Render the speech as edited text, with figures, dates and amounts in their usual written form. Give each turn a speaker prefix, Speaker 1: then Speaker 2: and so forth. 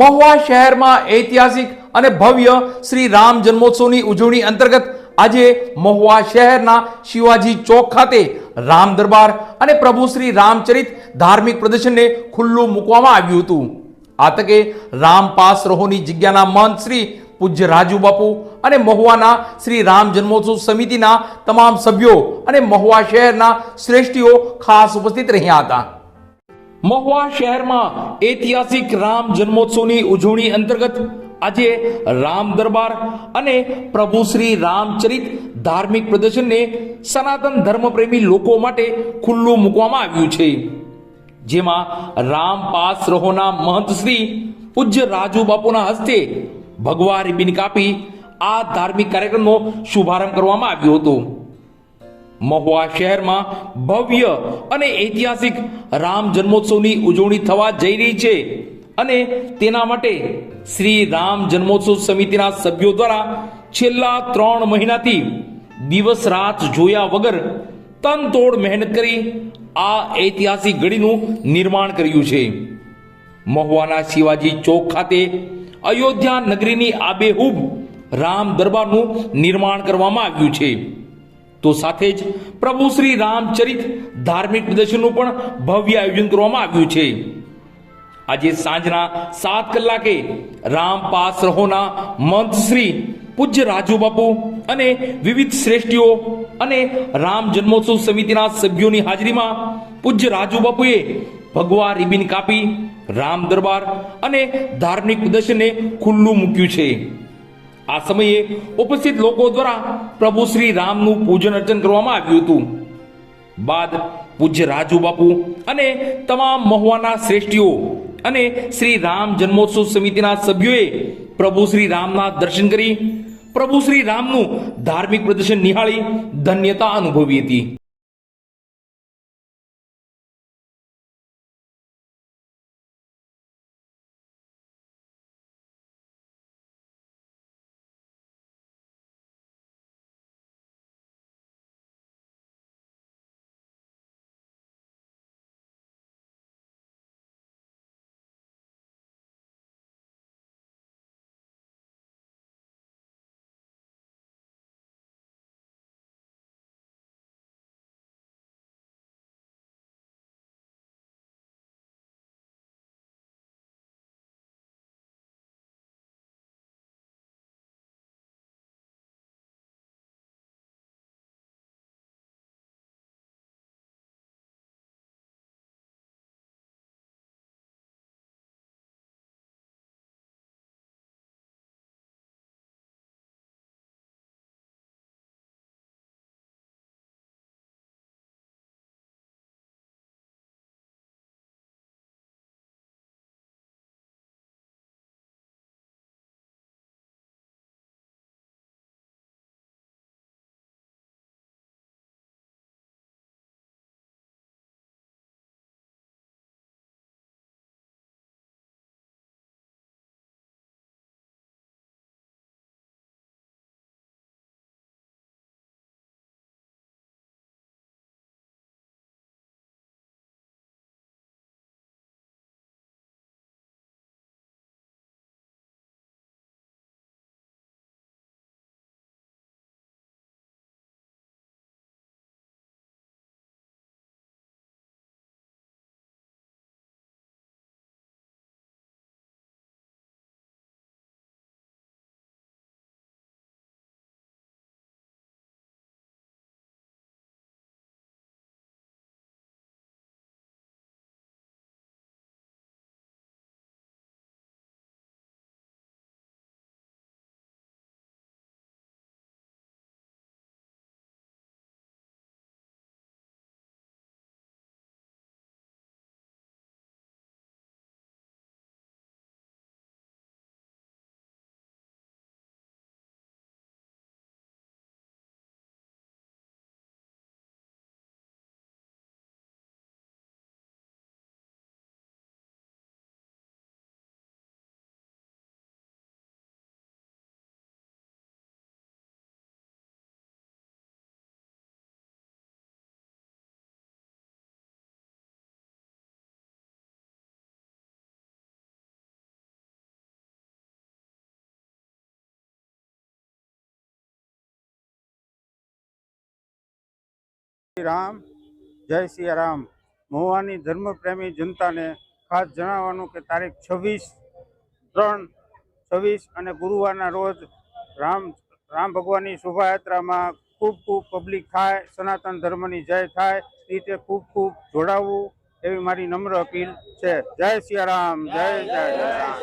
Speaker 1: મહુવા શહેરમાં ઐતિહાસિક અને ભવ્ય શ્રી રામ જન્મોત્સવની ઉજવણી અંતર્ગત આજે મહુવા શહેરના શિવાજી ચોક ખાતે રામ દરબાર અને પ્રભુ શ્રી રામચરિત ધાર્મિક પ્રદર્શનને ખુલ્લું મૂકવામાં આવ્યું હતું। આ તકે રામપાસ રહોની જગ્યાના મહંત શ્રી પૂજ્ય રાજુ બાપુ અને મહુવાના શ્રી રામ જન્મોત્સવ સમિતિના તમામ સભ્યો અને મહુવા શહેરના શ્રેષ્ઠીઓ ખાસ ઉપસ્થિત રહ્યા હતા। મહુવા શહેરમાં ઐતિહાસિક રામ જન્મોત્સવની ઉજવણી અંતર્ગત આજે રામ દરબાર અને પ્રભુ શ્રી રામચરિત ધાર્મિક પ્રદર્શનને સનાતન ધર્મપ્રેમી લોકો માટે ખુલ્લું મૂકવામાં આવ્યું છે, જેમાં રામપાસ રહોના મહંત શ્રી પૂજ્ય રાજુ બાપુના હસ્તે ભગવા રિબીન કાપી આ ધાર્મિક કાર્યક્રમનો શુભારંભ કરવામાં આવ્યો હતો। મહુવા શહેરમાં ભવ્ય અને ઐતિહાસિક રામ જન્મોત્સવની ઉજવણી થવા જઈ રહી છે અને તેના માટે શ્રી રામ જન્મોત્સવ સમિતિના સભ્યો દ્વારા છેલ્લા 3 મહિનાથી દિવસ રાત જોયા વગર તનતોડ મહેનત કરી આ ઐતિહાસિક ઘડીનું નિર્માણ કર્યું છે। મહુવાના શિવાજી ચોક ખાતે અયોધ્યા નગરીની આબેહૂબ રામ દરબારનું નિર્માણ કરવામાં આવ્યું છે, તો સાથે જ પ્રભુ શ્રી રામચરિત ધાર્મિક પ્રદર્શનનું પણ ભવ્ય આયોજન કરવામાં આવ્યું છે। આજે સાંજના 7 કલાકે રામપાસ રહોના મહંત શ્રી પૂજ્ય રાજુ બાપુ અને વિવિધ શ્રેષ્ઠીઓ અને રામ જન્મોત્સવ સમિતિના સભ્યોની હાજરીમાં પૂજ્ય રાજુ બાપુએ ભગવા રિબીન કાપી રામ દરબાર અને ધાર્મિક પ્રદર્શનને ખુલ્લું મૂક્યું છે। આ સમયે ઉપસ્થિત લોકો દ્વારા પ્રભુ શ્રી રામનું પૂજન અર્ચન કરવામાં આવ્યું હતું। બાદ પૂજ્ય રાજુ બાપુ અને તમામ મહુવાના શ્રેષ્ઠીઓ અને શ્રી રામ જન્મોત્સવ સમિતિના સભ્યોએ પ્રભુ શ્રી રામના દર્શન કરી પ્રભુ શ્રી રામનું ધાર્મિક પ્રદર્શન નિહાળી ધન્યતા અનુભવી હતી।
Speaker 2: રામ જય સિયારામ. મહુવાની ધર્મપ્રેમી જનતાને ખાસ જણાવવાનું કે તારીખ 26/3/26 અને ગુરુવારના રોજ રામ ભગવાનની શોભાયાત્રામાં ખૂબ પબ્લિક થાય, સનાતન ધર્મની જય થાય, રીતે ખૂબ જોડાવવું એવી મારી નમ્ર અપીલ છે. જય સિયારામ, જય જય રામ.